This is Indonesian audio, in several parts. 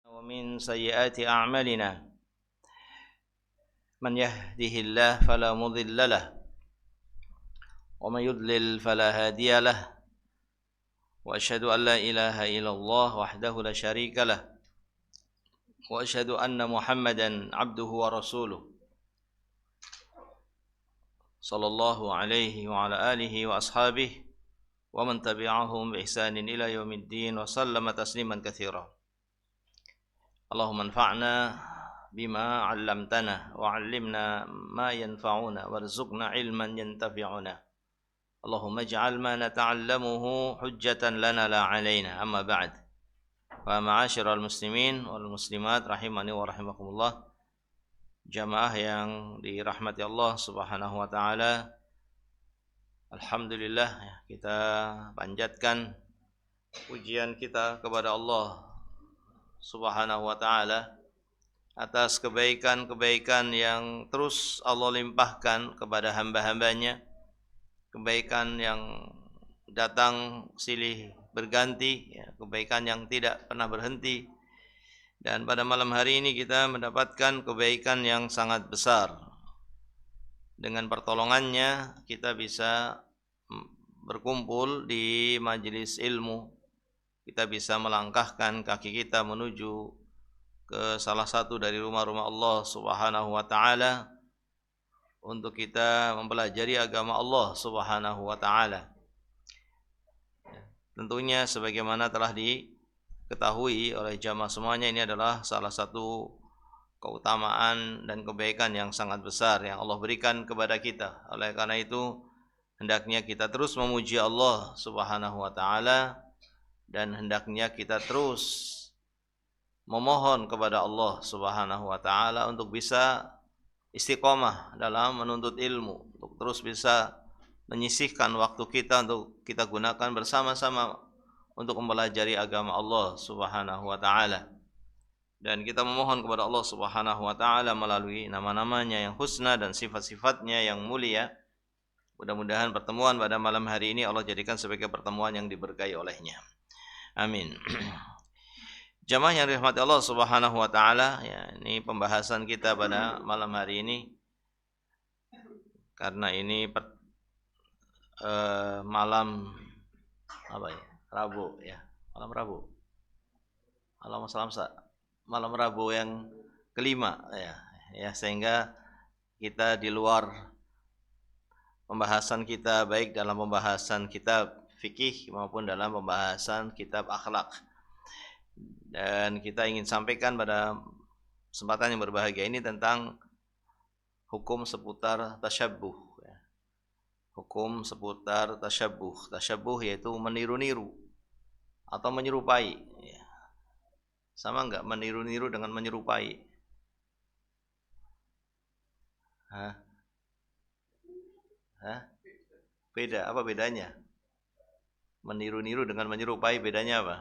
ومن سيئات أعمالنا من يهده الله فلا مضل له ومن يضلل فلا هادي له وأشهد أن لا إله إلا الله وحده لا شريك له وأشهد أن محمدا عبده ورسوله صلى الله عليه وعلى آله وأصحابه ومن تبعهم بإحسان إلى يوم الدين وسلم تسليما كثيرا. اللهم انفعنا بما علمتنا وعلمنا ما ينفعنا وارزقنا علما ينتفعنا. اللهم اجعل ما نتعلمه حجة لنا لا علينا. أما بعد. فمعاشر المسlimin wal muslimat rahimani wa rahimakumullah. Jamaah yang dirahmati Allah Subhanahu wa taala. Alhamdulillah, kita panjatkan pujian kita kepada Allah Subhanahu wa ta'ala atas kebaikan-kebaikan yang terus Allah limpahkan kepada hamba-hambanya, kebaikan yang datang silih berganti, kebaikan yang tidak pernah berhenti. Dan pada malam hari ini kita mendapatkan kebaikan yang sangat besar. Dengan pertolongannya kita bisa berkumpul di majelis ilmu. Kita bisa melangkahkan kaki kita menuju ke salah satu dari rumah-rumah Allah Subhanahu wa taala untuk kita mempelajari agama Allah Subhanahu wa taala. Tentunya sebagaimana telah diketahui oleh jamaah semuanya, ini adalah salah satu keutamaan dan kebaikan yang sangat besar yang Allah berikan kepada kita. Oleh karena itu hendaknya kita terus memuji Allah Subhanahu wa taala dan hendaknya kita terus memohon kepada Allah Subhanahu wa taala untuk bisa istiqomah dalam menuntut ilmu, untuk terus bisa menyisihkan waktu kita untuk kita gunakan bersama-sama untuk mempelajari agama Allah Subhanahu wa taala. Dan kita memohon kepada Allah Subhanahu wa taala melalui nama-namanya yang husna dan sifat-sifatnya yang mulia. Mudah-mudahan pertemuan pada malam hari ini Allah jadikan sebagai pertemuan yang diberkahi olehnya. Amin. Jamaah yang dirahmati Allah Subhanahu wa taala, ya, ini pembahasan kita pada malam hari ini. Karena ini malam apa ya? Rabu ya. Malam Rabu. Malam Rabu yang kelima ya. Ya, sehingga kita di luar pembahasan kita, baik dalam pembahasan kitab fikih maupun dalam pembahasan kitab akhlak. Dan kita ingin sampaikan pada kesempatan yang berbahagia ini tentang hukum seputar tasyabbuh. Hukum seputar tasyabbuh. Tasyabbuh yaitu meniru-niru atau menyerupai. Sama enggak meniru-niru dengan menyerupai? Beda, apa bedanya? Meniru-niru dengan menyerupai bedanya apa?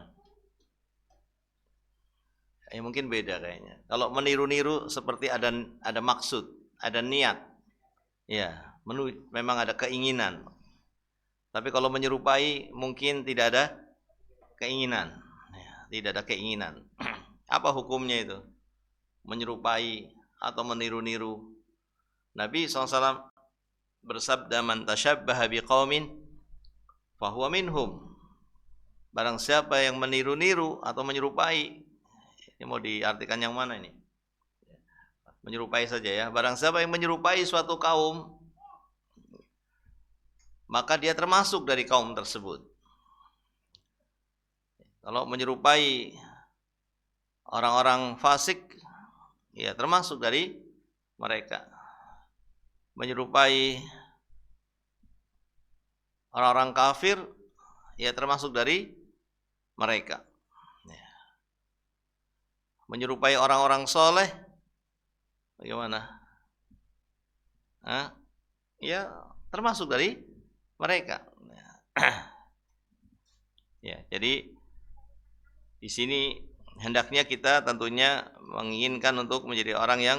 Mungkin beda kayaknya. Kalau meniru-niru seperti ada maksud, ada niat. Ya, memang ada keinginan. Tapi kalau menyerupai mungkin tidak ada keinginan. Ya, tidak ada keinginan. Apa hukumnya itu? Menyerupai atau meniru-niru? Nabi SAW bersabda, "Man tasyabbaha biqaumin fahuwa minhum." Barang siapa yang meniru-niru atau menyerupai, ini mau diartikan yang mana ini? Menyerupai saja ya. Barang siapa yang menyerupai suatu kaum, maka dia termasuk dari kaum tersebut. Kalau menyerupai orang-orang fasik, ya termasuk dari mereka. Menyerupai orang-orang kafir, ya termasuk dari mereka. Menyerupai orang-orang soleh, bagaimana? Ya termasuk dari mereka. Ya, jadi di sini hendaknya kita tentunya menginginkan untuk menjadi orang yang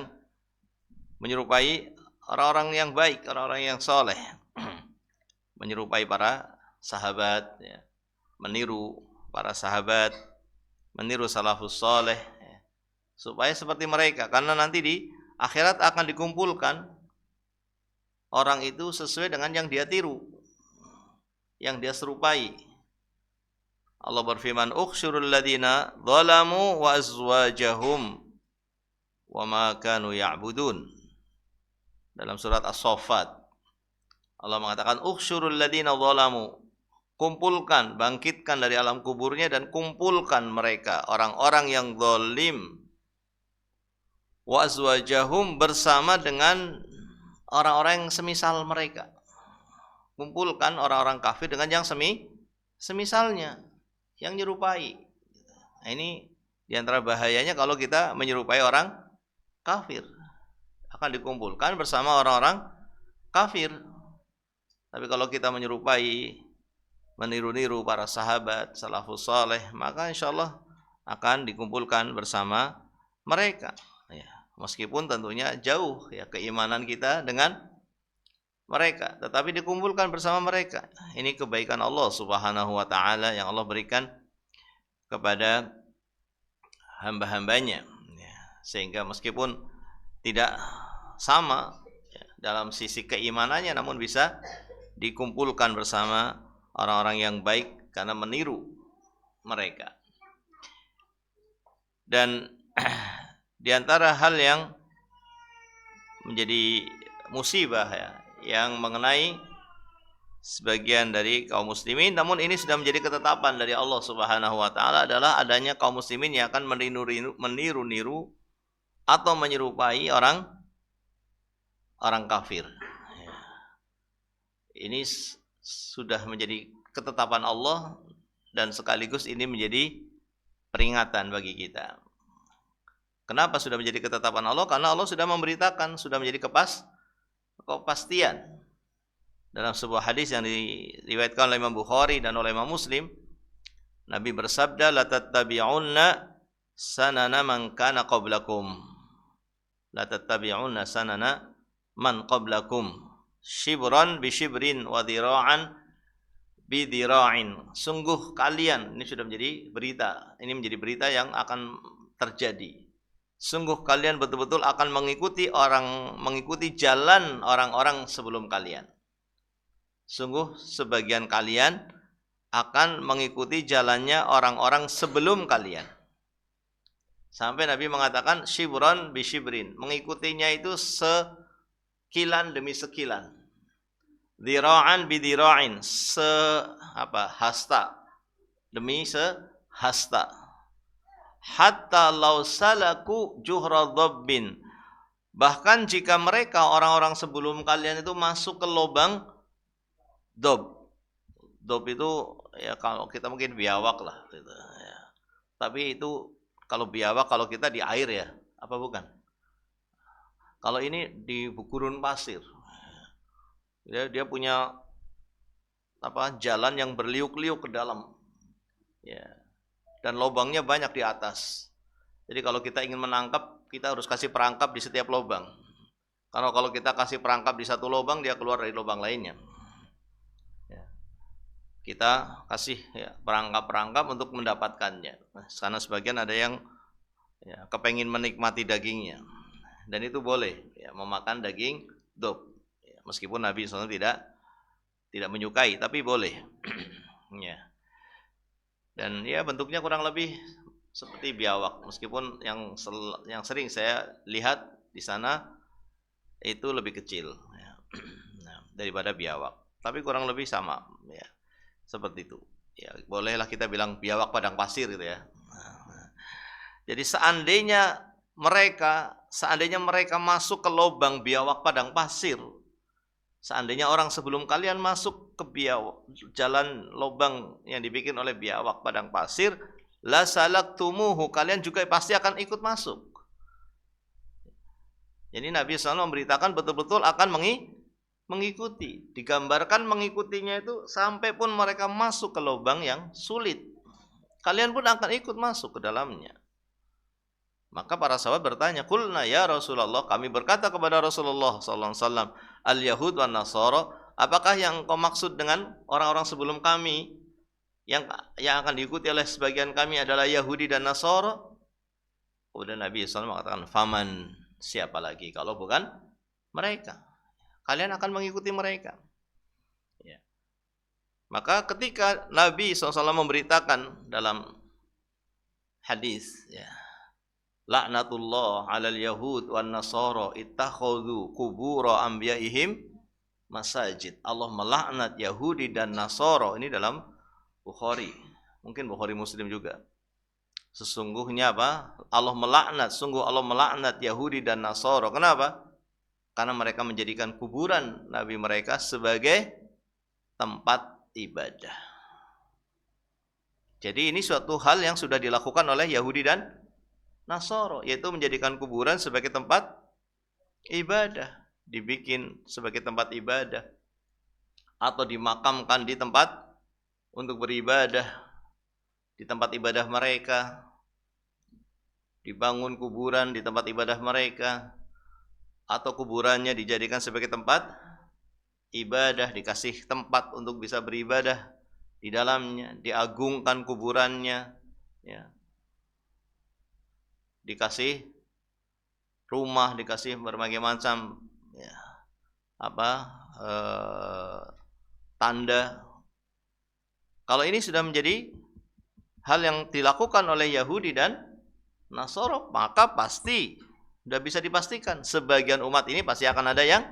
menyerupai orang-orang yang baik, orang-orang yang soleh. Menyerupai para sahabat, ya. Meniru para sahabat, meniru salafus soleh, ya. supaya seperti mereka, karena nanti di akhirat akan dikumpulkan orang itu sesuai dengan yang dia tiru, yang dia serupai. Allah berfirman, "Ukhsyurul ladzina zalamu wa azwajahum wa ma kanu ya'budun." Dalam surat As-Saffat Allah mengatakan, "Ukhsyurul ladzina zalamu." Kumpulkan, bangkitkan dari alam kuburnya dan kumpulkan mereka, orang-orang yang zalim. Wa azwajahum, bersama dengan orang-orang yang semisal mereka. Kumpulkan orang-orang kafir dengan yang semisalnya, yang nyerupai. Nah, ini diantara bahayanya kalau kita menyerupai orang kafir. Akan dikumpulkan bersama orang-orang kafir. Tapi kalau kita menyerupai, meniru-niru para sahabat salafus saleh, maka insyaallah akan dikumpulkan bersama mereka. Ya, meskipun tentunya jauh ya keimanan kita dengan mereka, tetapi dikumpulkan bersama mereka. Ini kebaikan Allah Subhanahu wa taala yang Allah berikan kepada hamba-hambanya, ya, sehingga meskipun tidak sama ya, dalam sisi keimanannya, namun bisa dikumpulkan bersama orang-orang yang baik karena meniru mereka. Dan di antara hal yang menjadi musibah ya, yang mengenai sebagian dari kaum muslimin, namun ini sudah menjadi ketetapan dari Allah Subhanahu wa taala, adalah adanya kaum muslimin yang akan meniru-niru atau menyerupai orang kafir. Ini sudah menjadi ketetapan Allah dan sekaligus ini menjadi peringatan bagi kita. Kenapa sudah menjadi ketetapan Allah? Karena Allah sudah memberitakan, sudah menjadi kepastian. Dalam sebuah hadis yang diriwayatkan oleh Imam Bukhari dan oleh Imam Muslim, Nabi bersabda, "La tattabi'unna sanana man kana qablakum." La tattabi'unna sanana man qablakum. Shibran bi shibrin wa dhira'an bi dhira'in. Sungguh kalian, ini sudah menjadi berita, ini menjadi berita yang akan terjadi. Sungguh kalian betul-betul akan mengikuti jalan orang-orang sebelum kalian. Sungguh sebagian kalian akan mengikuti jalannya orang-orang sebelum kalian. Sampai Nabi mengatakan shibran bi shibrin, mengikutinya itu sekilan demi sekilan. Dhira'an bidhira'in, hasta demi sehasta. Hatta law salaku juhra dhabbin, bahkan jika mereka orang-orang sebelum kalian itu masuk ke lubang dob. Dob itu ya kalau kita mungkin biawak lah gitu ya. Tapi itu kalau biawak, kalau kita di air ya, apa bukan? Kalau ini di gurun pasir. Dia punya jalan yang berliuk-liuk ke dalam, ya, dan lubangnya banyak di atas. Jadi kalau kita ingin menangkap, kita harus kasih perangkap di setiap lubang. Karena kalau kita kasih perangkap di satu lubang, dia keluar dari lubang lainnya. Ya. Kita kasih ya, perangkap-perangkap untuk mendapatkannya. Karena sebagian ada yang ya, kepengen menikmati dagingnya, dan itu boleh ya, memakan daging dob. Meskipun Nabi SAW tidak menyukai, tapi boleh. Ya. Dan ya bentuknya kurang lebih seperti biawak, meskipun yang sering saya lihat di sana itu lebih kecil ya, daripada biawak. Tapi kurang lebih sama ya, seperti itu. Ya, bolehlah kita bilang biawak padang pasir gitu ya. Jadi seandainya mereka masuk ke lubang biawak padang pasir, seandainya orang sebelum kalian masuk ke jalan lubang yang dibikin oleh biawak padang pasir, la salaktumuhu, kalian juga pasti akan ikut masuk. Jadi Nabi SAW memberitakan betul-betul akan mengikuti. Digambarkan mengikutinya itu sampai pun mereka masuk ke lubang yang sulit, kalian pun akan ikut masuk ke dalamnya. Maka para sahabat bertanya, "Qulna ya Rasulullah," kami berkata kepada Rasulullah sallallahu alaihi wasallam, "Al-Yahud wan Nasara, apakah yang kau maksud dengan orang-orang sebelum kami yang akan diikuti oleh sebagian kami adalah Yahudi dan Nasara?" Kemudian Nabi SAW mengatakan, faman, siapa lagi kalau bukan mereka? Kalian akan mengikuti mereka. Ya. Maka ketika Nabi SAW memberitakan dalam hadis, ya, laknatullah alal yahud wan nasara ittakhadhu qubura anbiya'ihim masajid. Allah melaknat Yahudi dan Nasara. Ini dalam Bukhari. Mungkin Bukhari Muslim juga. Sesungguhnya apa? Sungguh Allah melaknat Yahudi dan Nasara. Kenapa? Karena mereka menjadikan kuburan nabi mereka sebagai tempat ibadah. Jadi ini suatu hal yang sudah dilakukan oleh Yahudi dan Nasara, yaitu menjadikan kuburan sebagai tempat ibadah, dibikin sebagai tempat ibadah, atau dimakamkan di tempat untuk beribadah, di tempat ibadah mereka, dibangun kuburan di tempat ibadah mereka, atau kuburannya dijadikan sebagai tempat ibadah, dikasih tempat untuk bisa beribadah di dalamnya, diagungkan kuburannya, ya, dikasih rumah, dikasih berbagai macam, ya, tanda. Kalau ini sudah menjadi hal yang dilakukan oleh Yahudi dan Nasara, maka pasti sudah bisa dipastikan sebagian umat ini pasti akan ada yang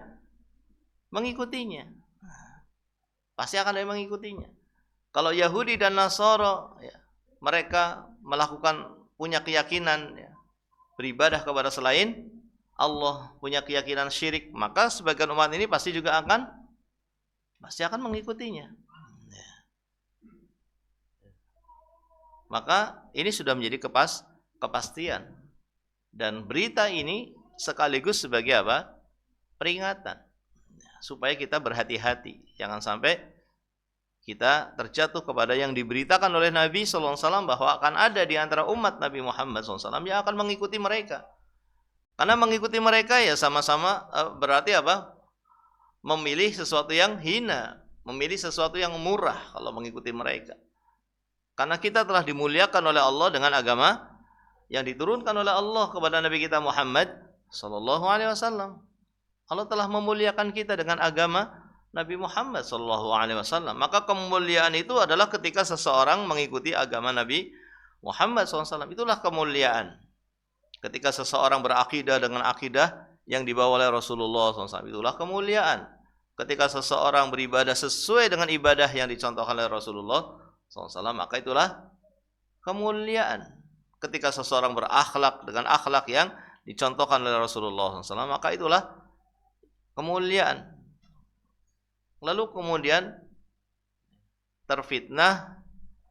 mengikutinya. Pasti akan ada yang mengikutinya. Kalau Yahudi dan Nasara, ya, mereka punya keyakinan, ya, beribadah kepada selain Allah, punya keyakinan syirik, maka sebagian umat ini pasti akan mengikutinya. Maka ini sudah menjadi kepastian. Dan berita ini sekaligus sebagai apa? Peringatan. Supaya kita berhati-hati. Jangan sampai kita terjatuh kepada yang diberitakan oleh Nabi SAW bahwa akan ada di antara umat Nabi Muhammad SAW yang akan mengikuti mereka. Karena mengikuti mereka ya sama-sama berarti apa? Memilih sesuatu yang hina, memilih sesuatu yang murah kalau mengikuti mereka. Karena kita telah dimuliakan oleh Allah dengan agama yang diturunkan oleh Allah kepada Nabi kita Muhammad sallallahu alaihi wasallam. Allah telah memuliakan kita dengan agama Nabi Muhammad sallallahu alaihi wasallam. Maka kemuliaan itu adalah ketika seseorang mengikuti agama Nabi Muhammad SAW. Itulah kemuliaan. Ketika seseorang berakidah dengan akidah yang dibawa oleh Rasulullah SAW. Itulah kemuliaan. Ketika seseorang beribadah sesuai dengan ibadah yang dicontohkan oleh Rasulullah SAW, maka itulah kemuliaan. Ketika seseorang berakhlak dengan akhlak yang dicontohkan oleh Rasulullah SAW, maka itulah kemuliaan. Lalu kemudian terfitnah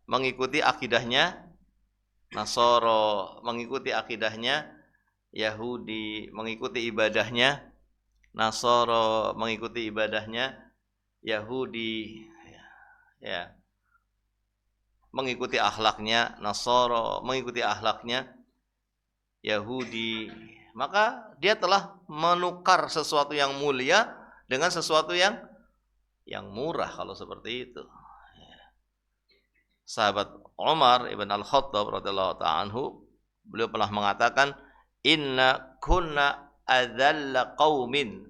mengikuti akidahnya Nasara, mengikuti akidahnya Yahudi, mengikuti ibadahnya Nasara, mengikuti ibadahnya Yahudi, ya, mengikuti akhlaknya Nasara, mengikuti akhlaknya Yahudi. Maka dia telah menukar sesuatu yang mulia dengan sesuatu yang murah kalau seperti itu. Sahabat Umar ibn al-Khattab radhiyallahu ta'ala anhu, beliau pernah mengatakan, inna kunna adzalla qaumin,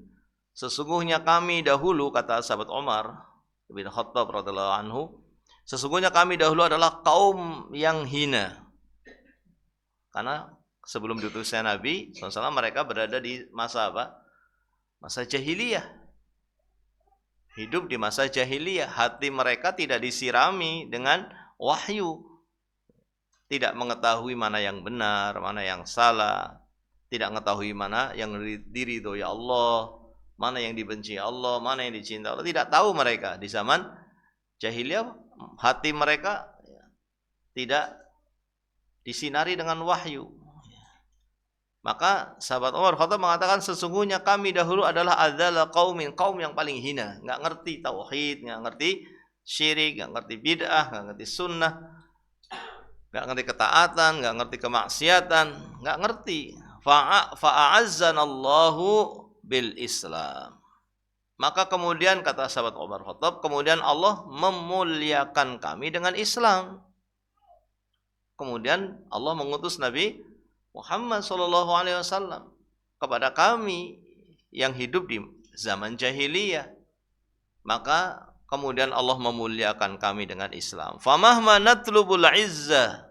sesungguhnya kami dahulu, kata sahabat Umar ibn Khattab radhiyallahu anhu, sesungguhnya kami dahulu adalah kaum yang hina. Karena sebelum diutusnya Nabi SAW mereka berada di masa apa? Masa jahiliyah. Hidup di masa jahiliyah. Hati mereka tidak disirami dengan wahyu. Tidak mengetahui mana yang benar, mana yang salah. Tidak mengetahui mana yang diridhoi Allah, mana yang dibenci Allah, mana yang dicintai Allah. Tidak tahu mereka di zaman jahiliyah. Hati mereka tidak disinari dengan wahyu. Maka sahabat Umar Khattab mengatakan, sesungguhnya kami dahulu adalah adzalla qaumin, kaum yang paling hina, enggak ngerti tauhid, enggak ngerti syirik, enggak ngerti bid'ah, enggak ngerti sunnah, enggak ngerti ketaatan, enggak ngerti kemaksiatan, enggak ngerti. Fa'azzanallahu bil Islam. Maka kemudian kata sahabat Umar Khattab, kemudian Allah memuliakan kami dengan Islam. Kemudian Allah mengutus Nabi Muhammad sallallahu alaihi wasallam kepada kami yang hidup di zaman jahiliyah. Maka kemudian Allah memuliakan kami dengan Islam. Famahma natlubul izzah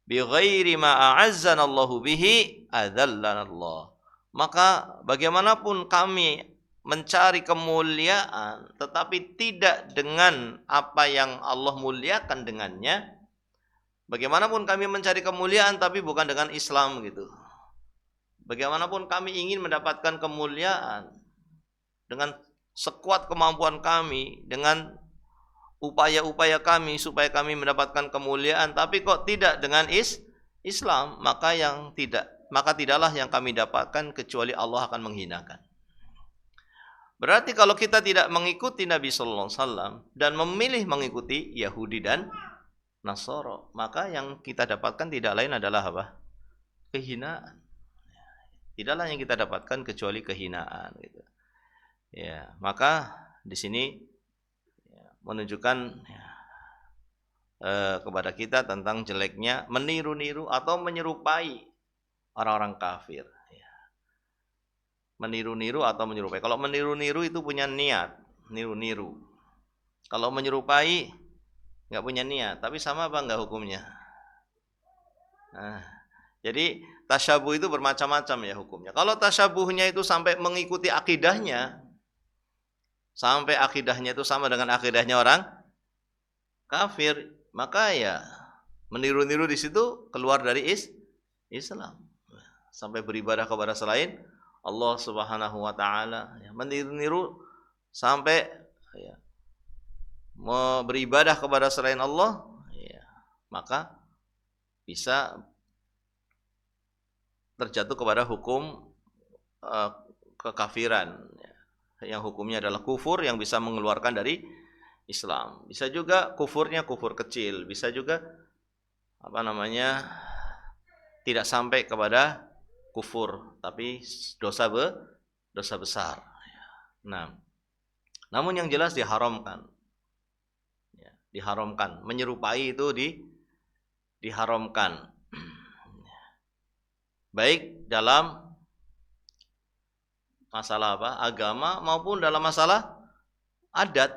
bighairi ma a'azzana Allahu bihi adzallana Allah. Maka bagaimanapun kami mencari kemuliaan tetapi tidak dengan apa yang Allah muliakan dengannya, bagaimanapun kami mencari kemuliaan tapi bukan dengan Islam gitu. Bagaimanapun kami ingin mendapatkan kemuliaan dengan sekuat kemampuan kami, dengan upaya-upaya kami supaya kami mendapatkan kemuliaan, tapi kok tidak dengan Islam, maka tidaklah yang kami dapatkan kecuali Allah akan menghinakan. Berarti kalau kita tidak mengikuti Nabi sallallahu alaihi wasallam dan memilih mengikuti Yahudi dan Nasara, maka yang kita dapatkan tidak lain adalah apa? Kehinaan. Tidaklah yang kita dapatkan kecuali kehinaan gitu. Ya, maka di sini menunjukkan kepada kita tentang jeleknya meniru-niru atau menyerupai orang-orang kafir. Ya. Meniru-niru atau menyerupai. Kalau meniru-niru itu punya niat, niru-niru. Kalau menyerupai nggak punya niat, tapi sama apa nggak hukumnya? Nah, jadi tasyabuh itu bermacam-macam ya hukumnya. Kalau tasyabuhnya itu sampai mengikuti akidahnya, sampai akidahnya itu sama dengan akidahnya orang kafir, maka ya meniru-niru di situ keluar dari Islam. Sampai beribadah kepada selain Allah Subhanahu wa taala, ya, meniru-niru sampai ya, beribadah kepada selain Allah, ya, maka bisa terjatuh kepada hukum kekafiran, ya, yang hukumnya adalah kufur yang bisa mengeluarkan dari Islam. Bisa juga kufurnya kufur kecil, bisa juga tidak sampai kepada kufur, tapi dosa besar. Nah, namun yang jelas diharamkan. Ya, diharamkan. Menyerupai itu diharamkan. Baik dalam masalah agama maupun dalam masalah adat.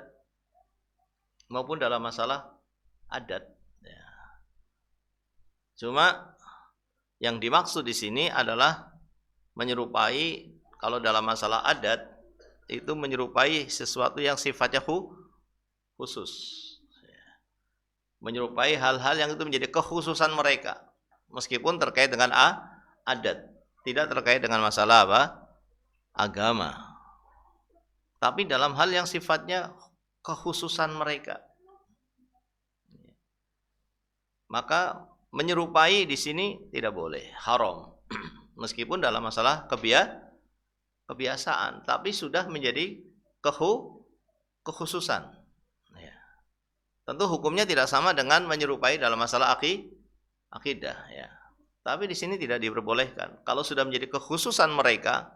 Ya. Cuma yang dimaksud di sini adalah menyerupai, kalau dalam masalah adat itu menyerupai sesuatu yang sifatnya khusus. Menyerupai hal-hal yang itu menjadi kekhususan mereka, meskipun terkait dengan adat, tidak terkait dengan masalah agama, tapi dalam hal yang sifatnya kekhususan mereka, maka menyerupai di sini tidak boleh, haram. Meskipun dalam masalah kebiasaan, tapi sudah menjadi kekhususan. Ya. Tentu hukumnya tidak sama dengan menyerupai dalam masalah akidah. Ya. Tapi di sini tidak diperbolehkan. Kalau sudah menjadi kekhususan mereka,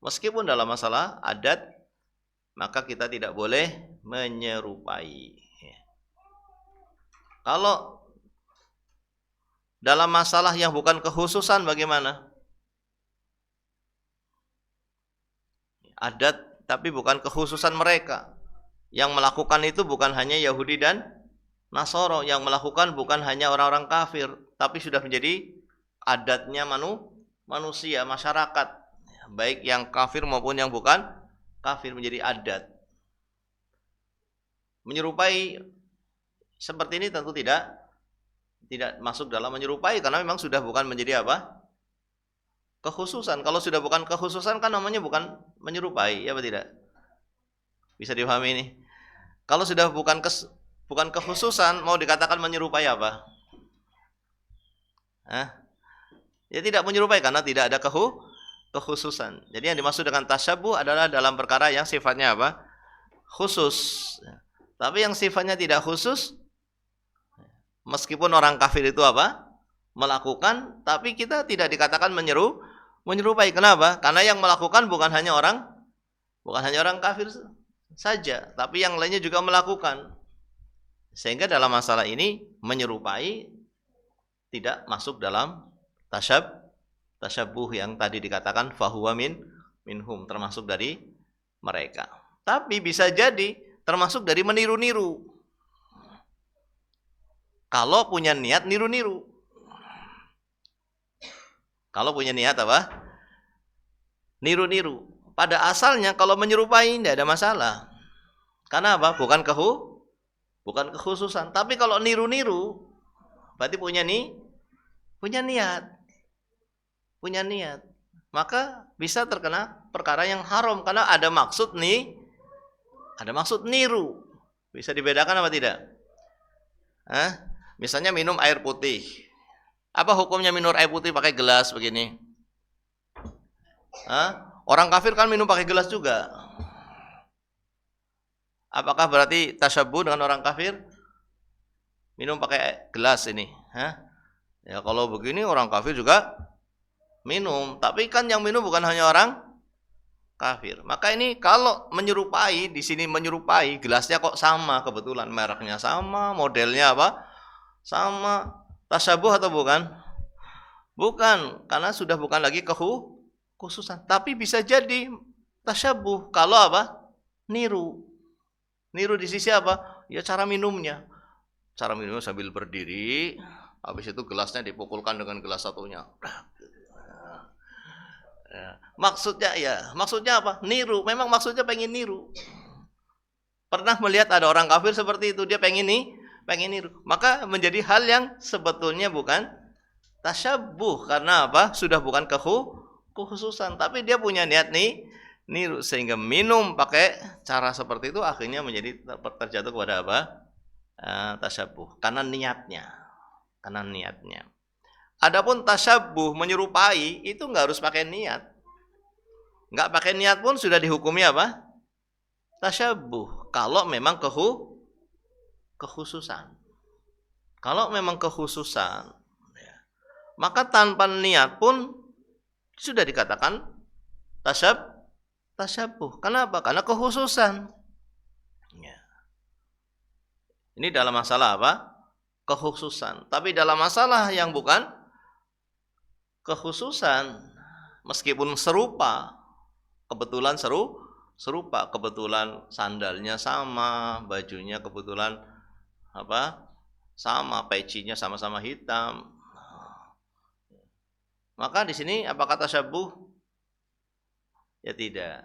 meskipun dalam masalah adat, maka kita tidak boleh menyerupai. Ya. Kalau dalam masalah yang bukan kekhususan bagaimana? Adat tapi bukan kekhususan mereka. Yang melakukan itu bukan hanya Yahudi dan Nasara, yang melakukan bukan hanya orang-orang kafir, tapi sudah menjadi adatnya manusia, masyarakat, baik yang kafir maupun yang bukan kafir, menjadi adat. Menyerupai seperti ini tentu tidak masuk dalam menyerupai, karena memang sudah bukan menjadi kekhususan. Kalau sudah bukan kekhususan kan namanya bukan menyerupai, ya apa tidak? Bisa dipahami ini? Kalau sudah bukan kekhususan, mau dikatakan menyerupai apa? Ya tidak menyerupai karena tidak ada kekhususan. Jadi yang dimaksud dengan tasyabuh adalah dalam perkara yang sifatnya khusus. Tapi yang sifatnya tidak khusus, meskipun orang kafir itu melakukan, tapi kita tidak dikatakan menyerupai. Kenapa? Karena yang melakukan bukan hanya orang kafir saja, tapi yang lainnya juga melakukan. Sehingga dalam masalah ini menyerupai tidak masuk dalam Tasyabuh yang tadi dikatakan fahuwa minhum, termasuk dari mereka. Tapi bisa jadi termasuk dari meniru-niru. Kalau punya niat niru-niru. Kalau punya niat apa? Niru-niru. Pada asalnya kalau menyerupai tidak ada masalah. Karena apa? Bukan kekhususan. Tapi kalau niru-niru, berarti punya niat. Punya niat. Maka bisa terkena perkara yang haram. Karena ada maksud ada maksud niru. Bisa dibedakan apa tidak? Misalnya minum air putih. Apa hukumnya minum air putih pakai gelas begini? Orang kafir kan minum pakai gelas juga. Apakah berarti tasyabuh dengan orang kafir? Minum pakai gelas ini. Ya kalau begini orang kafir juga minum. Tapi kan yang minum bukan hanya orang kafir. Maka ini kalau menyerupai, di sini menyerupai, gelasnya kok sama, kebetulan mereknya sama, modelnya apa? Sama. Tasyabuh atau bukan? Bukan, karena sudah bukan lagi kekhususan. Tapi bisa jadi tasyabuh kalau apa? Niru. Niru di sisi apa? Ya cara minumnya. Cara minumnya sambil berdiri, habis itu gelasnya dipukulkan dengan gelas satunya. Maksudnya apa? Niru. Memang maksudnya pengen niru. Pernah melihat ada orang kafir seperti itu, dia pengen niru. Maka menjadi hal yang sebetulnya bukan tasyabuh, karena apa? Sudah bukan kekhususan, tapi dia punya niat niru, sehingga minum pakai cara seperti itu akhirnya menjadi terjatuh kepada apa? Tasyabuh, karena niatnya. Adapun tasyabuh menyerupai itu nggak harus pakai niat. Nggak pakai niat pun sudah dihukumi apa? Tasyabuh. Kalau memang kekhususan. Kalau memang kekhususan, maka tanpa niat pun sudah dikatakan tasyabuh. Kenapa? Karena kekhususan. Ini dalam masalah apa? Kekhususan. Tapi dalam masalah yang bukan kekhususan, meskipun serupa, kebetulan serupa, kebetulan sandalnya sama, bajunya kebetulan apa? Sama, pecinya sama-sama hitam. Maka di sini apakah tasyabuh? Ya tidak.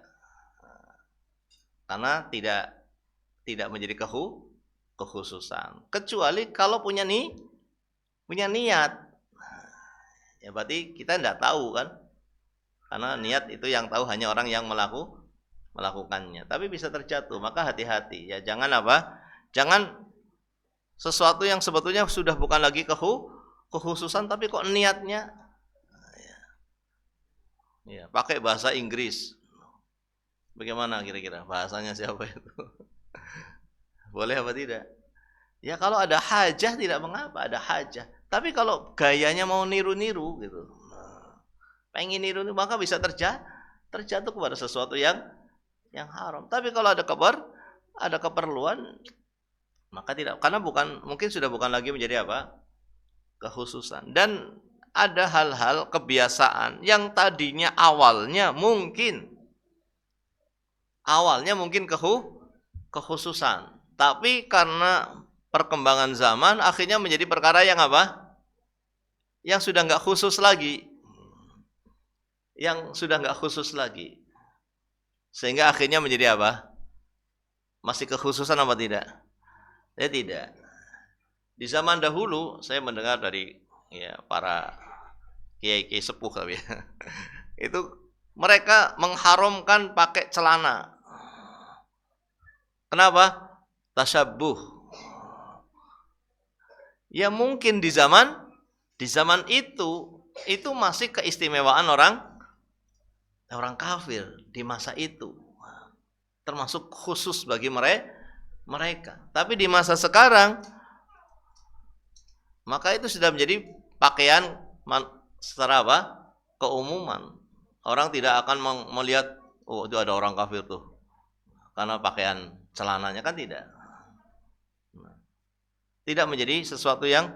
Karena tidak menjadi kekhususan. Kecuali kalau punya niat. Ya berarti kita tidak tahu kan? Karena niat itu yang tahu hanya orang yang melakukannya. Tapi bisa terjatuh, maka hati-hati. Ya jangan apa? Jangan sesuatu yang sebetulnya sudah bukan lagi kekhususan, tapi kok niatnya ya pakai bahasa Inggris. Bagaimana kira-kira? Bahasanya siapa itu? Boleh apa tidak? Ya kalau ada hajah tidak mengapa, ada hajah. Tapi kalau gayanya mau niru-niru gitu, pengen niru, maka bisa terjatuh kepada sesuatu yang haram. Tapi kalau ada keperluan, maka tidak, karena mungkin sudah bukan lagi menjadi apa? Kekhususan. Dan ada hal-hal kebiasaan yang tadinya awalnya mungkin kekhususan, tapi karena perkembangan zaman akhirnya menjadi perkara yang apa? Yang sudah nggak khusus lagi. Sehingga akhirnya menjadi apa? Masih kekhususan apa tidak? Ya tidak. Di zaman dahulu saya mendengar dari para kiai-kiai sepuh tapi itu mereka mengharamkan pakai celana. Kenapa? Tasyabuh. Ya mungkin di zaman itu masih keistimewaan orang kafir di masa itu. Termasuk khusus bagi mereka. Tapi di masa sekarang maka itu sudah menjadi pakaian secara apa? Keumuman. Orang tidak akan melihat oh itu ada orang kafir tuh. Karena pakaian celananya kan tidak. Tidak menjadi sesuatu yang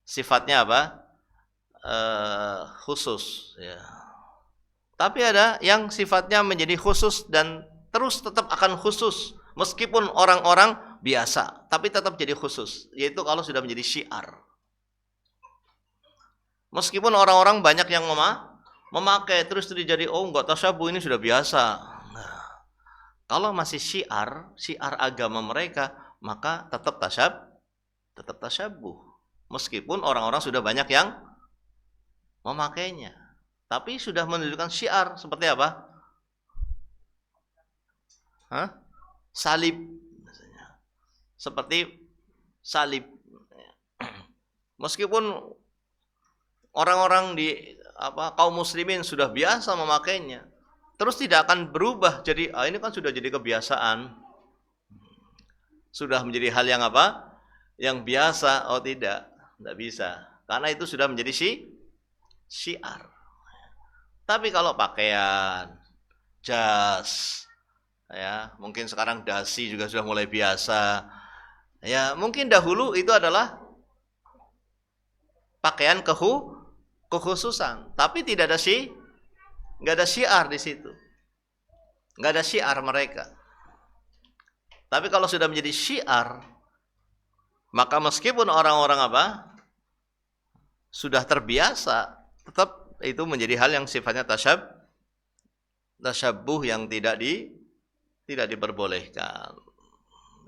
sifatnya apa? khusus ya. Tapi ada yang sifatnya menjadi khusus dan terus tetap akan khusus meskipun orang-orang biasa, tapi tetap jadi khusus, yaitu kalau sudah menjadi syiar. Meskipun orang-orang banyak yang memakai, terus jadi enggak tasyabuh, ini sudah biasa. Nah, kalau masih syiar agama mereka, maka tetap tasyabuh. Meskipun orang-orang sudah banyak yang memakainya. Tapi sudah menunjukkan syiar seperti apa? Salib. Seperti salib. Meskipun orang-orang di kaum muslimin sudah biasa memakainya, terus tidak akan berubah jadi ini kan sudah jadi kebiasaan. Sudah menjadi hal yang Yang biasa. Oh tidak bisa. Karena itu sudah menjadi syiar. Tapi kalau pakaian, jas, ya mungkin sekarang dasi juga sudah mulai biasa. Ya mungkin dahulu itu adalah pakaian kekhususan, tapi tidak ada nggak ada syiar di situ, nggak ada syiar mereka. Tapi kalau sudah menjadi syiar, maka meskipun orang-orang sudah terbiasa, tetap itu menjadi hal yang sifatnya tasyabuh yang tidak diperbolehkan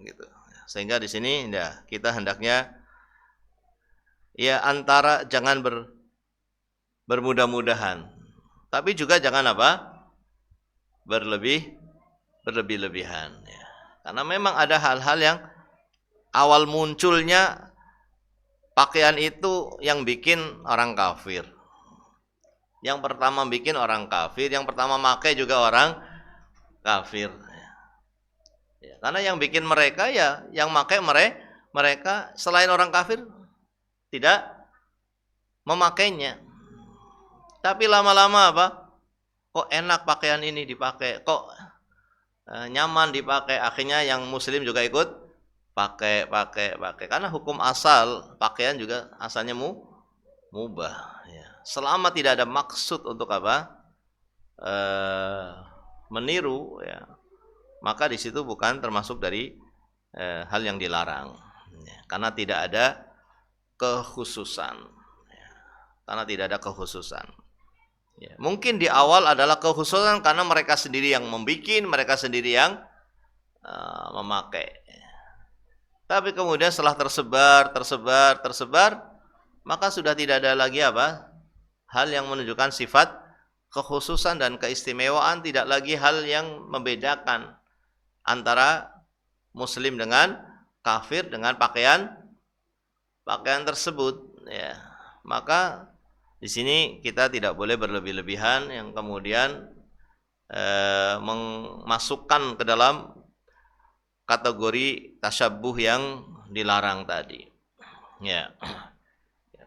gitu. Sehingga di sini kita hendaknya ya antara jangan bermudah-mudahan, tapi juga jangan berlebih-lebihan ya. Karena memang ada hal-hal yang awal munculnya pakaian itu yang bikin orang kafir. Yang pertama bikin orang kafir, yang pertama pakai juga orang kafir. Ya, karena yang bikin mereka ya, yang pakai mereka selain orang kafir tidak memakainya. Tapi lama-lama kok enak pakaian ini dipakai, kok nyaman dipakai. Akhirnya yang muslim juga ikut pakai. Karena hukum asal pakaian juga asalnya mubah. Ya. Selama tidak ada maksud untuk meniru, ya, maka di situ bukan termasuk dari hal yang dilarang. Ya. Karena tidak ada kekhususan. Ya. Karena tidak ada kekhususan. Ya. Mungkin di awal adalah kekhususan karena mereka sendiri yang membuat, mereka sendiri yang memakai. Tapi kemudian setelah tersebar, maka sudah tidak ada lagi hal yang menunjukkan sifat kekhususan dan keistimewaan, tidak lagi hal yang membedakan antara muslim dengan kafir dengan pakaian tersebut ya. Maka di sini kita tidak boleh berlebih-lebihan yang kemudian memasukkan ke dalam kategori tasyabuh yang dilarang tadi. Ya.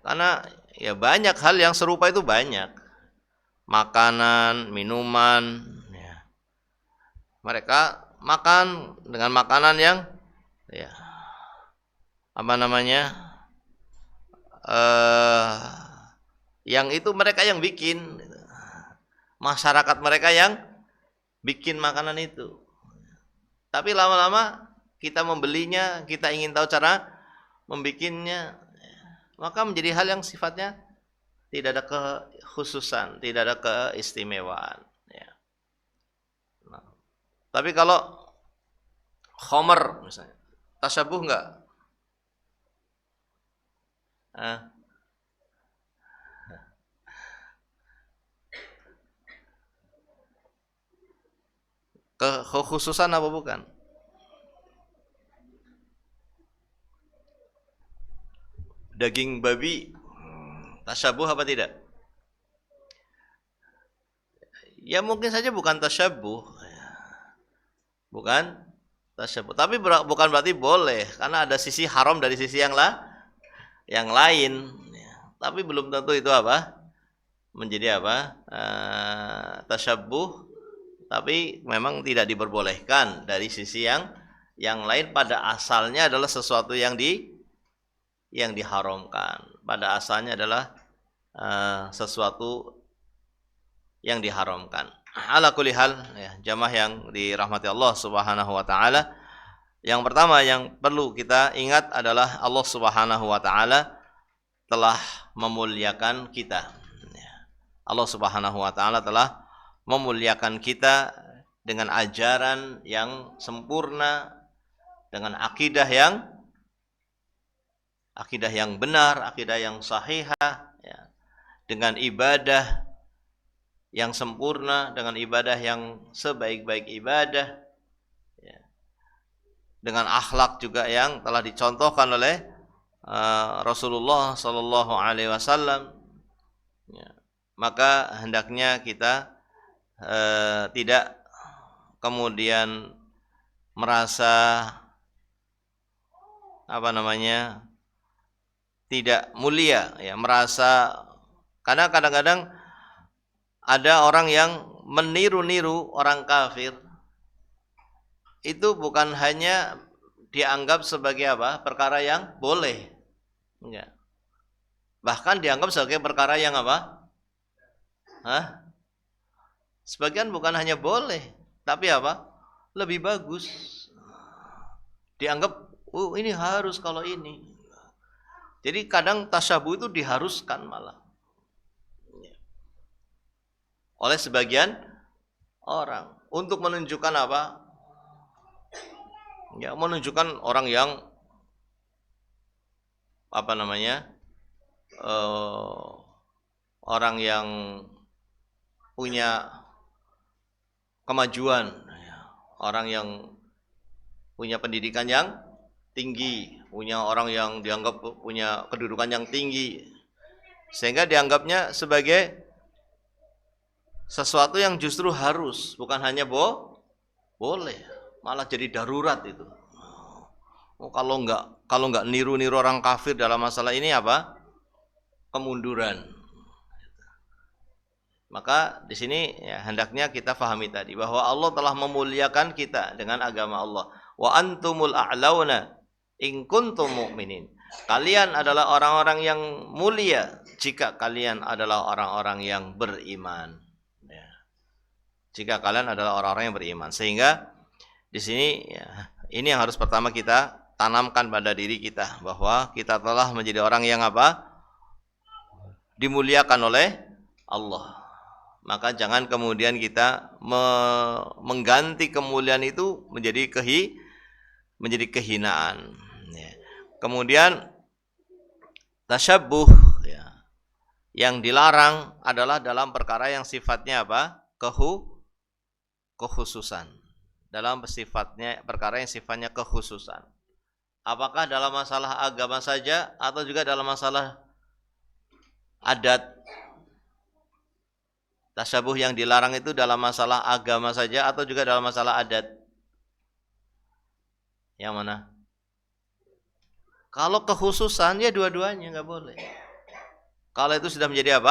Karena ya banyak hal yang serupa itu banyak. Makanan, minuman, ya. Mereka makan dengan makanan yang ya yang itu mereka yang bikin. Masyarakat mereka yang bikin makanan itu. Tapi lama-lama kita membelinya, kita ingin tahu cara membikinnya, maka menjadi hal yang sifatnya tidak ada kekhususan, tidak ada keistimewaan. Ya. Nah, tapi kalau khamr misalnya, tasyabuh enggak? Kekhususan apa bukan? Daging babi tasyabuh apa tidak? Ya mungkin saja bukan tasyabuh. Bukan tasyabuh. Tapi bukan berarti boleh, karena ada sisi haram dari sisi yang lain. Tapi belum tentu itu menjadi tasyabuh. Tapi memang tidak diperbolehkan dari sisi yang lain. Pada asalnya adalah sesuatu yang diharamkan. Pada asalnya adalah sesuatu yang diharamkan. Ala kulli hal, ya, jamaah yang dirahmati Allah Subhanahu wa taala, yang pertama yang perlu kita ingat adalah Allah Subhanahu wa taala telah memuliakan kita. Allah Subhanahu wa taala telah memuliakan kita dengan ajaran yang sempurna, dengan akidah yang benar, akidah yang sahihah, ya, dengan ibadah yang sempurna, dengan ibadah yang sebaik-baik ibadah, ya, dengan akhlak juga yang telah dicontohkan oleh Rasulullah Sallallahu Alaihi Wasallam. Ya. Maka hendaknya kita tidak kemudian merasa tidak mulia, ya, merasa, karena kadang-kadang ada orang yang meniru-niru orang kafir, itu bukan hanya dianggap sebagai perkara yang boleh, enggak, bahkan dianggap sebagai perkara yang sebagian bukan hanya boleh, tapi lebih bagus, dianggap ini harus kalau ini. Jadi kadang tasyabuh itu diharuskan malah oleh sebagian orang untuk menunjukkan ya, menunjukkan orang yang orang yang punya kemajuan, orang yang punya pendidikan yang tinggi, punya orang yang dianggap punya kedudukan yang tinggi, sehingga dianggapnya sebagai sesuatu yang justru harus, bukan hanya boleh, malah jadi darurat itu. Kalau enggak niru-niru orang kafir dalam masalah ini kemunduran. Maka di sini, ya, hendaknya kita fahami tadi bahwa Allah telah memuliakan kita dengan agama Allah. Wa antumul a'launa in kuntum mu'minin. Kalian adalah orang-orang yang mulia jika kalian adalah orang-orang yang beriman. Ya. Jika kalian adalah orang-orang yang beriman. Sehingga di sini, ya, ini yang harus pertama kita tanamkan pada diri kita, bahwa kita telah menjadi orang yang dimuliakan oleh Allah. Maka jangan kemudian kita mengganti kemuliaan itu menjadi kehinaan. Ya. Kemudian tasyabbuh, ya, yang dilarang adalah dalam perkara yang sifatnya kekhususan. Dalam perkara yang sifatnya kekhususan. Apakah dalam masalah agama saja atau juga dalam masalah adat? Tasyabuh yang dilarang itu dalam masalah agama saja atau juga dalam masalah adat? Yang mana? Kalau kekhususan, ya dua-duanya nggak boleh. Kalau itu sudah menjadi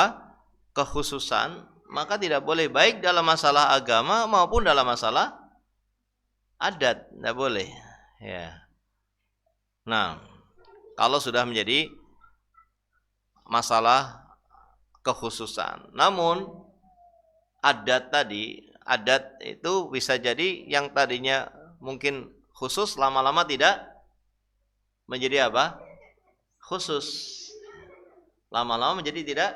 kekhususan, maka tidak boleh, baik dalam masalah agama maupun dalam masalah adat, nggak boleh. Ya. Nah, kalau sudah menjadi masalah kekhususan, namun adat itu bisa jadi yang tadinya mungkin khusus lama-lama tidak menjadi khusus. Lama-lama menjadi tidak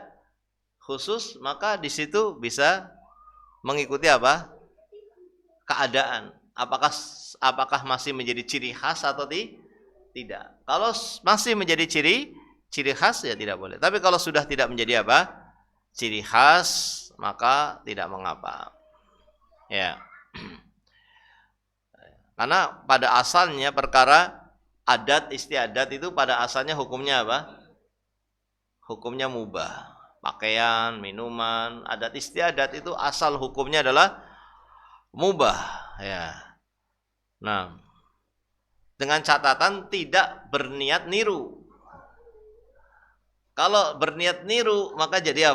khusus, maka di situ bisa mengikuti keadaan. Apakah masih menjadi ciri khas atau tidak? Kalau masih menjadi ciri khas, ya tidak boleh. Tapi kalau sudah tidak menjadi ciri khas, maka tidak mengapa. Ya. Karena pada asalnya perkara adat istiadat itu pada asalnya hukumnya Hukumnya mubah. Pakaian, minuman, adat istiadat itu asal hukumnya adalah mubah, ya. Nah, dengan catatan tidak berniat niru. Kalau berniat niru, maka jadi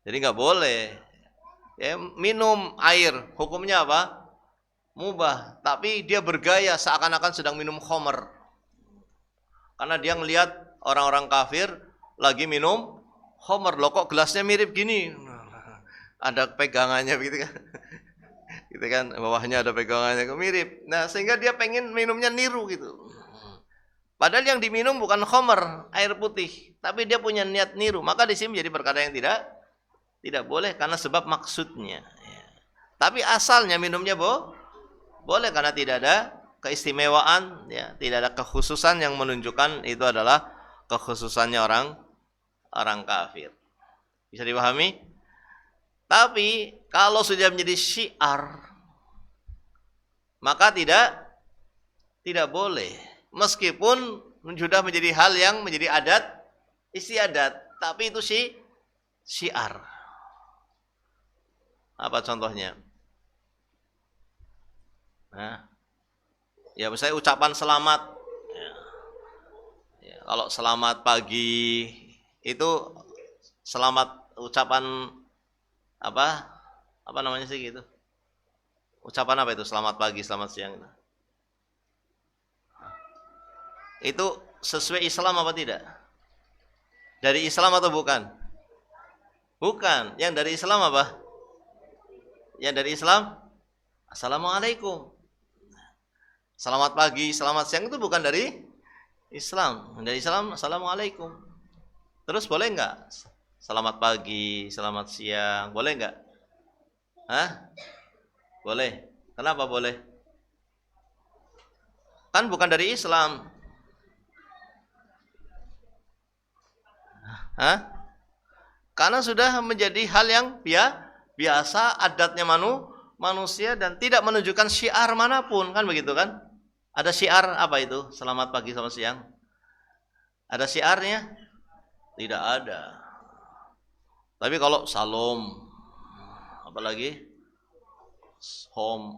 Jadi nggak boleh. Ya, minum air, hukumnya mubah. Tapi dia bergaya seakan-akan sedang minum khamr. Karena dia ngelihat orang-orang kafir lagi minum Homer, loh kok gelasnya mirip gini? Ada pegangannya begitu kan. Gitu kan, bawahnya ada pegangannya mirip. Nah, sehingga dia pengen minumnya niru gitu. Padahal yang diminum bukan homer, air putih, tapi dia punya niat niru. Maka di sini menjadi perkara yang tidak boleh karena sebab maksudnya. Tapi asalnya minumnya boleh karena tidak ada keistimewaan, ya, tidak ada kekhususan yang menunjukkan itu adalah kekhususannya orang kafir. Bisa dipahami? Tapi kalau sudah menjadi syiar, maka tidak boleh. Meskipun sudah menjadi hal yang menjadi adat istiadat, tapi itu syiar. Apa contohnya? Nah, ya misalnya ucapan selamat. Ya, kalau selamat pagi itu selamat ucapan apa namanya sih gitu? Ucapan apa itu? Selamat pagi, selamat siang. Itu sesuai Islam apa tidak? Dari Islam atau bukan? Bukan. Yang dari Islam apa? Yang dari Islam, Assalamualaikum. Selamat pagi, selamat siang itu bukan dari Islam. Dari Islam, Assalamualaikum. Terus boleh enggak? Selamat pagi, selamat siang, boleh enggak? Hah? Boleh. Kenapa boleh? Kan bukan dari Islam. Hah? Karena sudah menjadi hal yang biasa, adatnya manusia dan tidak menunjukkan syiar manapun, kan begitu kan? Ada syiar apa itu? Selamat pagi, selamat siang. Ada syiarnya? Tidak ada. Tapi kalau salam, apalagi om,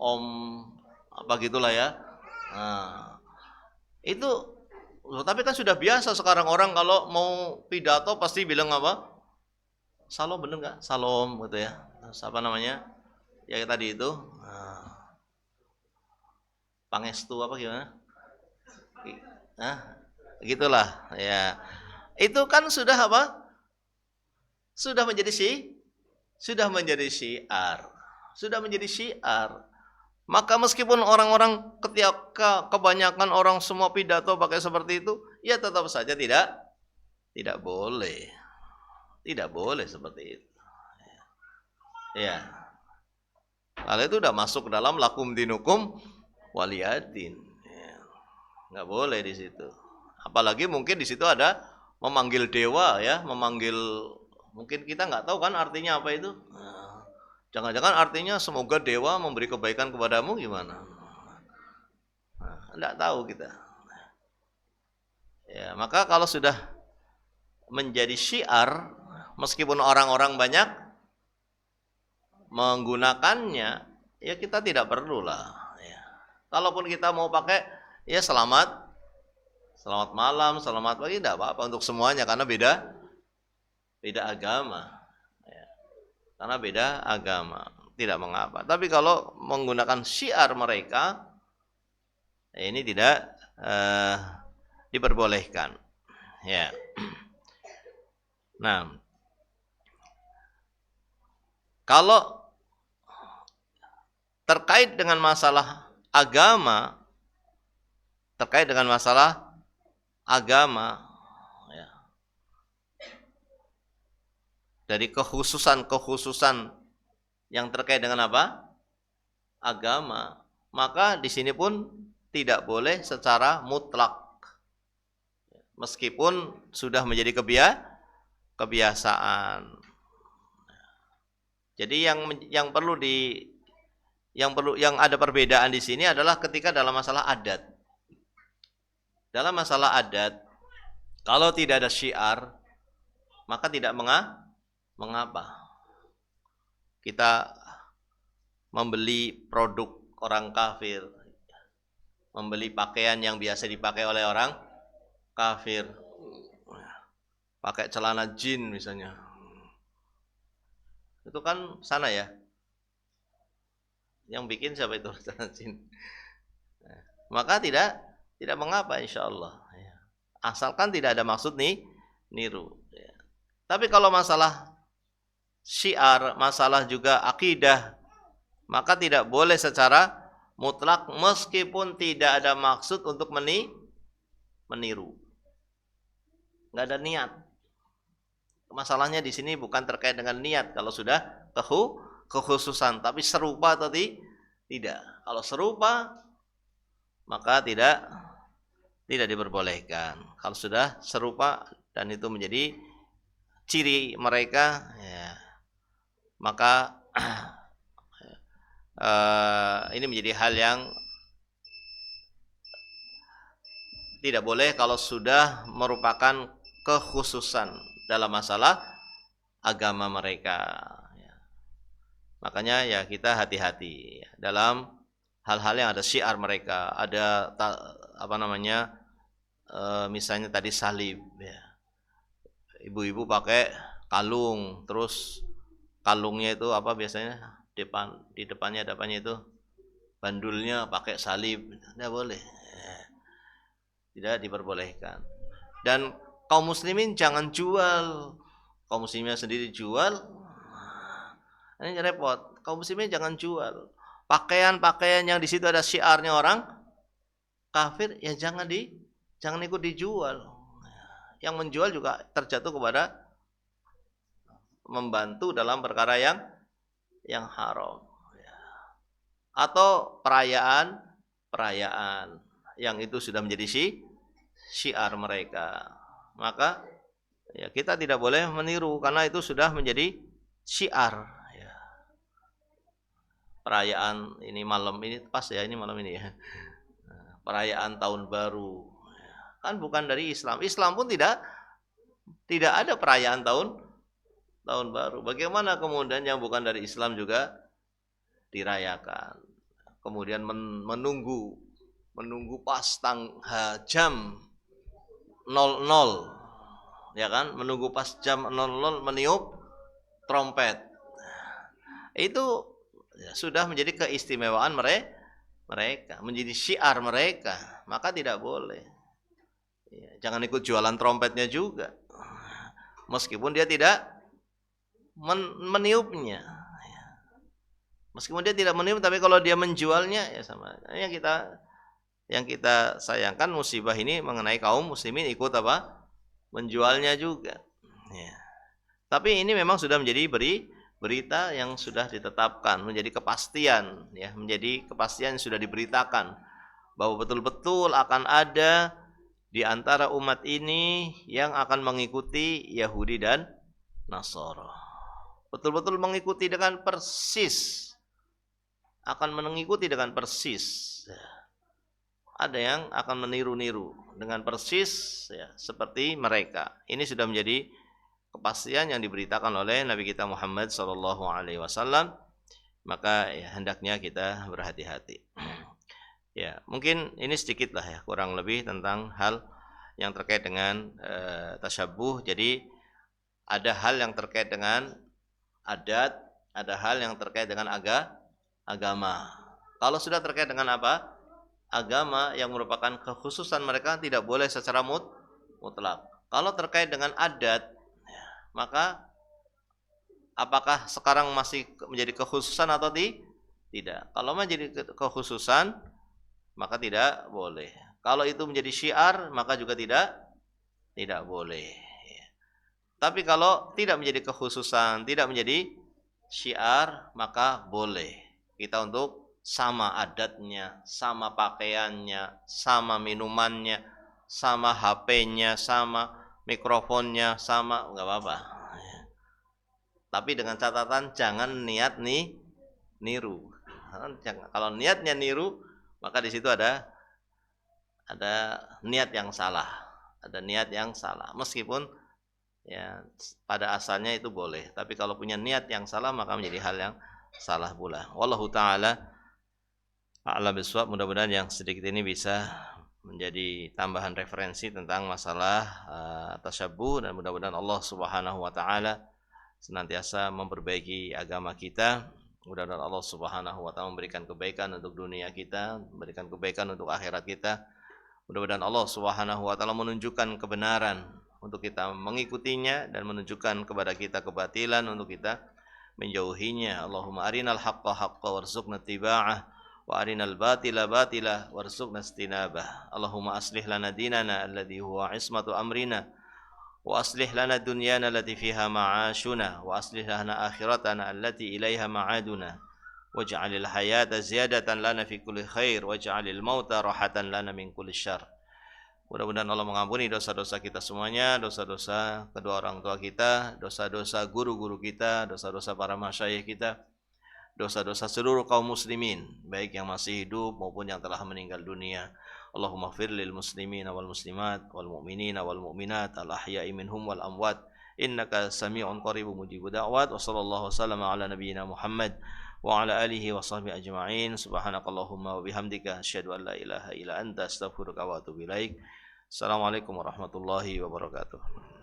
apa gitulah ya. Nah, itu, tapi kan sudah biasa sekarang orang kalau mau pidato pasti bilang apa? Salam, bener nggak? Salam gitu ya. Terus apa namanya? Ya tadi itu. Pangestu apa gimana? Nah, gitulah ya. Itu kan sudah apa? Sudah menjadi syiar. Sudah menjadi syiar. Maka meskipun orang-orang ketika kebanyakan orang semua pidato pakai seperti itu, ya tetap saja tidak boleh. Tidak boleh seperti itu. Ya. Hal itu sudah masuk dalam lakum dinukum waliyadin. Ya. Nggak boleh di situ. Apalagi mungkin di situ ada memanggil dewa ya, memanggil, mungkin kita nggak tahu kan artinya apa itu. Jangan-jangan artinya semoga dewa memberi kebaikan kepadamu gimana? Nggak tahu kita. Ya, maka kalau sudah menjadi syiar, meskipun orang-orang banyak menggunakannya, ya kita tidak perlulah. Ya. Kalaupun kita mau pakai, ya selamat malam, selamat pagi, tidak apa-apa untuk semuanya karena beda agama. Ya. Karena beda agama, tidak mengapa. Tapi kalau menggunakan syiar mereka, ya ini tidak diperbolehkan. Ya. Nah, kalau terkait dengan masalah agama, ya, dari kekhususan yang terkait dengan apa? Agama, maka di sini pun tidak boleh secara mutlak. Meskipun sudah menjadi kebiasaan. Jadi yang ada perbedaan di sini adalah ketika dalam masalah adat. Dalam masalah adat, kalau tidak ada syiar, maka tidak mengapa. Kita membeli produk orang kafir, membeli pakaian yang biasa dipakai oleh orang kafir, pakai celana jin misalnya, itu kan sana ya, yang bikin siapa itu celana jin, maka tidak mengapa insya Allah, asalkan tidak ada maksud niru. Tapi kalau masalah syiar, masalah juga akidah, maka tidak boleh secara mutlak meskipun tidak ada maksud untuk meniru. Nggak ada niat. Masalahnya di sini bukan terkait dengan niat kalau sudah kekhususan, tapi serupa atau tidak. Kalau serupa maka tidak diperbolehkan. Kalau sudah serupa dan itu menjadi ciri mereka, ya, maka ini menjadi hal yang tidak boleh kalau sudah merupakan kekhususan dalam masalah agama mereka. Makanya ya kita hati-hati dalam hal-hal yang ada syiar mereka, ada misalnya tadi salib, ya. Ibu-ibu pakai kalung, terus kalungnya itu apa biasanya di depannya itu bandulnya pakai salib, tidak boleh, tidak diperbolehkan. Dan kaum muslimin jangan jual, kaum muslimin sendiri jual, ini repot. Kaum muslimin jangan jual pakaian yang di situ ada syiarnya orang kafir, ya jangan ikut dijual. Yang menjual juga terjatuh kepada membantu dalam perkara yang haram. Atau perayaan yang itu sudah menjadi syiar mereka. Maka ya kita tidak boleh meniru karena itu sudah menjadi syiar. Ya. Perayaan ini malam ini pas ya, ini malam ini ya. Perayaan tahun baru. Kan bukan dari Islam. Islam pun tidak ada perayaan tahun baru. Bagaimana kemudian yang bukan dari Islam juga dirayakan? Kemudian menunggu pas jam 00, ya kan? Menunggu pas jam 00 meniup trompet. Itu ya, sudah menjadi keistimewaan mereka, menjadi syiar mereka, maka tidak boleh. Ya, jangan ikut jualan trompetnya juga, meskipun dia tidak meniupnya. Meskipun dia tidak meniup, tapi kalau dia menjualnya ya sama. Yang kita sayangkan musibah ini mengenai kaum muslimin ikut apa? Menjualnya juga. Ya. Tapi ini memang sudah menjadi berita yang sudah ditetapkan, menjadi kepastian, ya, menjadi kepastian yang sudah diberitakan bahwa betul-betul akan ada di antara umat ini yang akan mengikuti Yahudi dan Nasara. Betul-betul mengikuti dengan persis. Akan mengikuti dengan persis. Ada yang akan meniru-niru dengan persis ya, seperti mereka. Ini sudah menjadi kepastian yang diberitakan oleh Nabi kita Muhammad SAW. Maka ya, hendaknya kita berhati-hati. Ya, mungkin ini sedikit lah ya, kurang lebih tentang hal yang terkait dengan tasyabbuh. Jadi ada hal yang terkait dengan adat, ada hal yang terkait dengan agama. Kalau sudah terkait dengan apa? Agama yang merupakan kekhususan mereka tidak boleh secara mutlak. Kalau terkait dengan adat, maka apakah sekarang masih menjadi kekhususan atau tidak? Kalau menjadi kekhususan, maka tidak boleh. Kalau itu menjadi syiar, maka juga tidak boleh. Tapi kalau tidak menjadi kekhususan, tidak menjadi syiar, maka boleh kita untuk sama adatnya, sama pakaiannya, sama minumannya, sama HP-nya, sama mikrofonnya, sama, enggak apa-apa. Tapi dengan catatan jangan niat niru. Kalau niatnya niru, maka di situ ada niat yang salah. Ada niat yang salah. Meskipun ya pada asalnya itu boleh, tapi kalau punya niat yang salah maka menjadi hal yang salah pula. Wallahu taala a'lam bishawab. Mudah-mudahan yang sedikit ini bisa menjadi tambahan referensi tentang masalah tasyabbuh, dan mudah-mudahan Allah Subhanahu wa taala senantiasa memperbaiki agama kita. Mudah-mudahan Allah Subhanahu wa taala memberikan kebaikan untuk dunia kita, memberikan kebaikan untuk akhirat kita. Mudah-mudahan Allah Subhanahu wa taala menunjukkan kebenaran, untuk kita mengikutinya dan menunjukkan kepada kita kebatilan untuk kita menjauhinya. Allahumma arinal haqqa haqqa warzuqna ittiba'ah wa arinal batila batila warzuqna istinabah. Allahumma aslih lana dinana alladhi huwa ismatu amrina wa aslih lana dunyana allati fiha ma'ashuna wa aslih lana akhiratana allati ilaiha ma'aduna waj'alil hayata ziyadatan lana fi kulli khair waj'alil mauta rahatan lana min kulli syarr. Mudah-mudahan Allah mengampuni dosa-dosa kita semuanya, dosa-dosa kedua orang tua kita, dosa-dosa guru-guru kita, dosa-dosa para masyayikh kita, dosa-dosa seluruh kaum muslimin, baik yang masih hidup maupun yang telah meninggal dunia. Allahumma ighfir lil muslimina wal muslimat wal mu'minina wal mu'minat al ahya'i minhum wal amwat innaka sami'un qaribun mujibud da'wat. Wa sallallahu wasallam ala nabiyyina Muhammad wa ala alihi wa sahbihi ajma'in. Subhanakallahumma wa bihamdika asyhadu an la ilaha illa anta astaghfiruka wa atubu ilaik. Assalamualaikum warahmatullahi wabarakatuh.